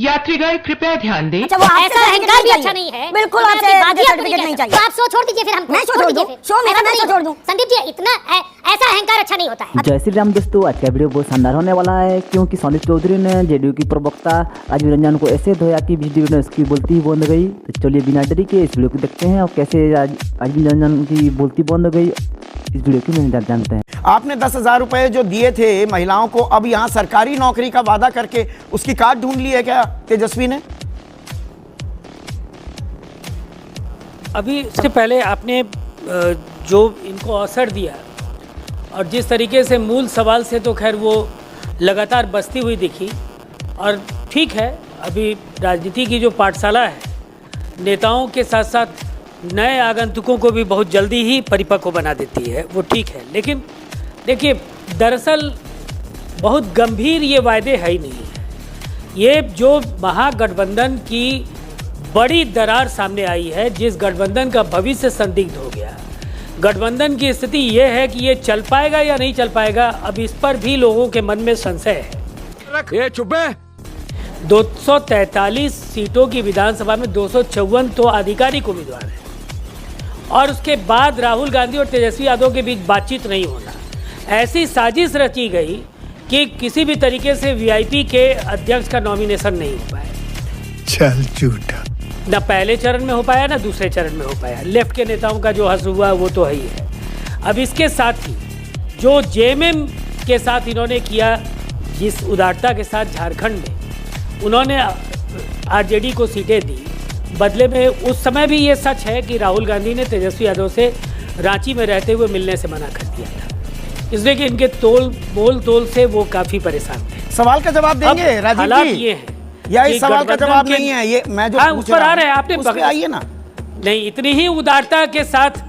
यात्रीगण कृपया ध्यान दें। अच्छा, वो ऐसा अहंकार भी अच्छा नहीं है। बिल्कुल, आपसे सर्टिफिकेट नहीं चाहिए। तो आप शो छोड़ दीजिए, फिर हम मैं शो छोड़ दूं? शो मेरा, मैं शो छोड़ दूं? संदीप जी, इतना ऐसा अहंकार अच्छा नहीं होता है। जय श्री राम दोस्तों, आज का वीडियो बहुत शानदार होने वाला है, क्योंकि संदीप चौधरी ने जेडीयू की प्रवक्ता राजीव रंजन को ऐसे धोया कि वीडियो में उसकी बोलती ही बंद हो गई। तो चलिए बिना डरी के इस वीडियो को देखते हैं और कैसे राजीव रंजन की बोलती बंद हो गई, इस वीडियो की में जानते हैं। आपने 10,000 रुपए जो दिए थे महिलाओं को, अब यहाँ सरकारी नौकरी का वादा करके उसकी कार्ड ढूंढ ली है क्या तेजस्वी ने? अभी इससे पहले आपने जो इनको अवसर दिया और जिस तरीके से मूल सवाल से तो खैर वो लगातार बचती हुई दिखी, और ठीक है, अभी राजनीति की जो पाठशाला है नेताओं के साथ साथ नए आगंतुकों को भी बहुत जल्दी ही परिपक्व बना देती है, वो ठीक है। लेकिन देखिए, दरअसल बहुत गंभीर ये वायदे है ही नहीं है। ये जो महागठबंधन की बड़ी दरार सामने आई है, जिस गठबंधन का भविष्य संदिग्ध हो गया, गठबंधन की स्थिति ये है कि ये चल पाएगा या नहीं चल पाएगा, अब इस पर भी लोगों के मन में संशय है। ये चुप है। 243 सीटों की विधानसभा में 254 तो आधिकारिक उम्मीदवार हैं, और उसके बाद राहुल गांधी और तेजस्वी यादव के बीच बातचीत नहीं होना, ऐसी साजिश रची गई कि किसी भी तरीके से वीआईपी के अध्यक्ष का नॉमिनेशन नहीं हो पाया। चल झूठा। न पहले चरण में हो पाया, न दूसरे चरण में हो पाया। लेफ्ट के नेताओं का जो हश्र हुआ वो तो है ही है। अब इसके साथ ही जो जेएमएम के साथ इन्होंने किया, जिस उदारता के साथ झारखंड में उन्होंने आरजेडी को सीटें दी, बदले में उस समय भी ये सच है कि राहुल गांधी ने तेजस्वी यादव से रांची में रहते हुए मिलने से मना कर दिया था, इसलिए कि इनके बोल तोल से वो काफ़ी परेशान थे। सवाल का जवाब देंगे राजीव हालात जी? ये है या इस सवाल का जवाब नहीं है, ये मैं जो उस पर आ रहे हैं, आपने आइए ना। नहीं, इतनी ही उदारता के साथ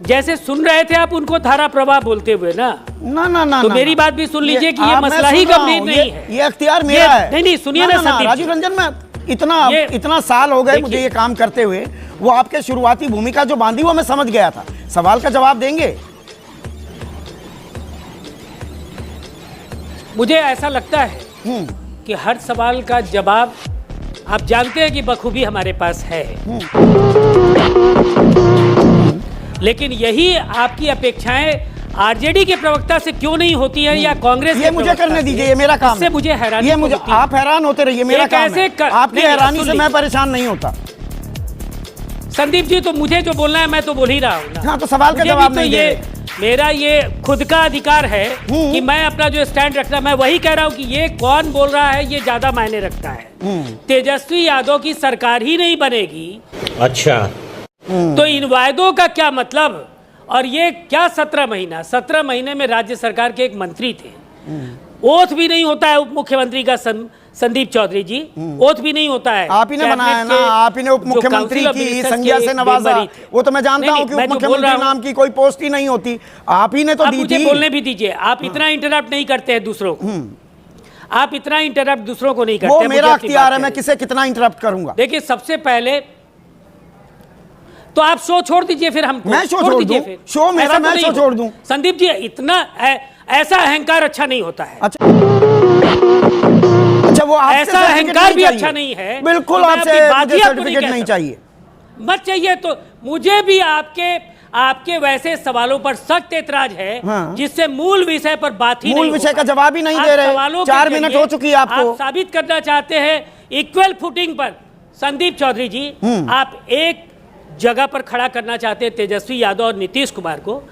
जैसे सुन रहे थे आप उनको धारा प्रवाह बोलते हुए ना ना तो मेरी बात भी सुन लीजिए कि ये मसला ही गंभीर नहीं है। ये अख्तियार मेरा है। नहीं, सुनिए ना राजीव रंजन, मैं इतना साल हो गए मुझे ये काम करते हुए, वो आपके शुरुआती भूमिका जो बांधी वो मैं समझ गया था। सवाल का जवाब देंगे? मुझे ऐसा लगता है कि हर सवाल का जवाब आप जानते हैं कि बखूबी हमारे पास है, लेकिन यही आपकी अपेक्षाएं आरजेडी के प्रवक्ता से क्यों नहीं होती है या कांग्रेस ये मुझे करने दीजिए, ये मेरा काम है। मुझे हैरानी, ये मुझे, आप हैरान होते रहिए, मेरा काम है। आपकी हैरानी से मैं परेशान नहीं होता। संदीप जी, तो मुझे जो बोलना है मैं तो बोल ही रहा हूँ ना। हाँ, तो सवाल का जवाब नहीं दे रहे। मेरा ये खुद का अधिकार है कि मैं अपना जो स्टैंड रखना, मैं वही कह रहा हूँ कि ये कौन बोल रहा है ये ज्यादा मायने रखता है। तेजस्वी यादव की सरकार ही नहीं बनेगी, अच्छा, तो इन वायदों का क्या मतलब? और ये क्या 17 महीने में राज्य सरकार के एक मंत्री थे, ओथ भी नहीं होता है उप मुख्यमंत्री का। संदीप चौधरी जी, ओथ भी नहीं होता है। आप ही ने बनाया ना, आप ही ने उप मुख्यमंत्री की संज्ञा से नवाजा। वो तो मैं जानता हूँ कि उप मुख्यमंत्री नाम की कोई पोस्ट ही नहीं होती, आप ही ने तो दी थी। मुझे बोलने भी दीजिए, आप इतना इंटरप्ट नहीं करते हैं दूसरों को, आप इतना इंटरप्ट दूसरों को नहीं करते। वो मेरा अख्तियार है, मैं किसे कितना इंटरप्ट करूंगा। देखिए, सबसे पहले तो आप शो छोड़ दीजिए, फिर हमको मैं शो छोड़ दूं? शो मेरा, मैं शो छोड़ दूं? संदीप जी, इतना ऐसा अहंकार अच्छा नहीं होता है। अच्छा, वो ऐसा अहंकार भी अच्छा नहीं है। बिल्कुल, आपसे सर्टिफिकेट नहीं चाहिए। मत चाहिए तो मुझे भी आपके वैसे सवालों पर सख्त एतराज है, जिससे मूल विषय पर बात ही नहीं, मूल विषय का जवाब ही नहीं दे रहे। 4 मिनट हो चुकी है आपको। आप साबित करना चाहते हैं इक्वल फुटिंग पर। संदीप चौधरी जी, आप एक जगह पर खड़ा करना चाहते हैं तेजस्वी यादव और नीतीश कुमार को।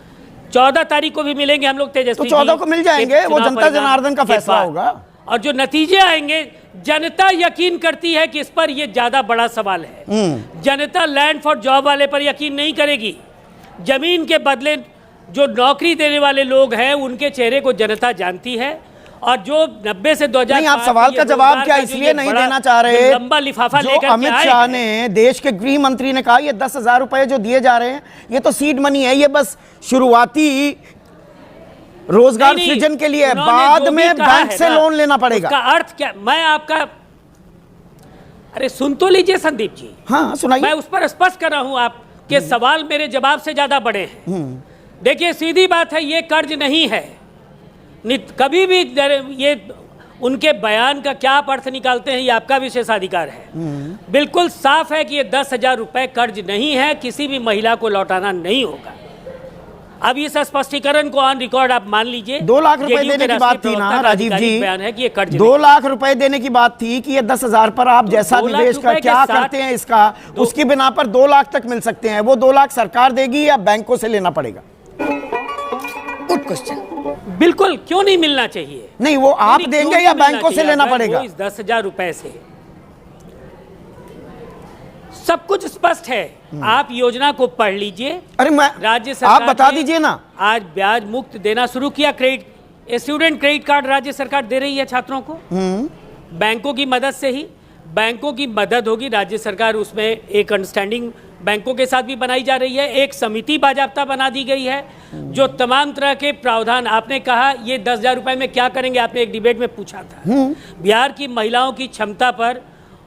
14 तारीख को भी मिलेंगे हम लोग तेजस्वी, तो 14 को मिल जाएंगे, वो जनता जनार्दन का फैसला होगा, और जो नतीजे आएंगे, जनता यकीन करती है कि इस पर यह ज्यादा बड़ा सवाल है। जनता लैंड फॉर जॉब वाले पर यकीन नहीं करेगी, जमीन के बदले जो नौकरी देने वाले लोग हैं उनके चेहरे को जनता जानती है। और जो 90 से 2000, नहीं, आप सवाल का जवाब क्या इसलिए नहीं देना चाह रहे? लंबा लिफाफा लेकर अमित शाह ने, देश के गृह मंत्री ने कहा, ये 10,000 रुपए जो दिए जा रहे हैं ये तो सीड मनी है, ये बस शुरुआती रोजगार सृजन के लिए, बाद में बैंक से लोन लेना पड़ेगा। उसका अर्थ क्या? मैं आपका, अरे सुन तो लीजिए संदीप जी। हाँ, सुनाइए। मैं उस पर स्पष्ट कर रहा हूं, आपके सवाल मेरे जवाब से ज्यादा बड़े हैं। देखिए, सीधी बात है, ये कर्ज नहीं है, कभी भी ये उनके बयान का क्या आप अर्थ निकालते हैं, ये आपका विशेषाधिकार है। बिल्कुल साफ है कि ये 10,000 रुपए कर्ज नहीं है, किसी भी महिला को लौटाना नहीं होगा। अब इस स्पष्टीकरण को ऑन रिकॉर्ड आप मान लीजिए। 2 लाख रुपए देने की बात थी ना राजीव जी, बयान है कि ये कर्ज 2 लाख रुपए देने की बात थी कि ये 10,000 पर आप जैसा 2 लाख निवेश रुपए कर क्या के साथ करते हैं इसका, उसकी बिना पर 2 लाख तक मिल सकते हैं। वो 2 लाख सरकार देगी या बैंकों से लेना पड़ेगा? Good question. बिल्कुल, क्यों नहीं मिलना चाहिए? नहीं, वो आप नहीं, देंगे क्यों या नहीं मिलना बैंकों से चाहिए? लेना अगर पड़ेगा? वो इस 10,000 रुपए से सब कुछ स्पष्ट है। आप योजना को पढ़ लीजिए। अरे मैं राज्य सरकार आप बता ने दीजिए ना। आज ब्याज मुक्त देना शुरू किया। स्टूडेंट क्रेडिट कार्ड राज्य सरकार दे रही है छात्रों को, बैंकों की मदद से ही। बैंकों की मदद होगी, राज्य सरकार उसमें एक अंडरस्टैंडिंग बैंकों के साथ भी बनाई जा रही है। एक समिति बाजाप्ता बना दी गई है जो तमाम तरह के प्रावधान, आपने कहा ये 10,000 रुपए में क्या करेंगे, आपने एक डिबेट में पूछा था। बिहार की महिलाओं की क्षमता पर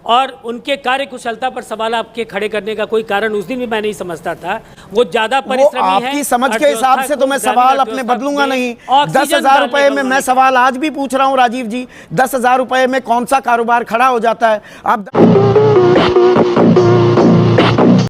और उनके कार्य कुशलता पर सवाल आपके खड़े करने का कोई कारण उस दिन भी मैं नहीं समझता था। वो ज्यादा परिश्रमी है। आपकी समझ के हिसाब से तो मैं सवाल अपने बदलूंगा नहीं। 10,000 रुपए में मैं सवाल आज भी पूछ रहा हूं राजीव जी, 10,000 रुपए में कौन सा कारोबार खड़ा हो जाता है? आप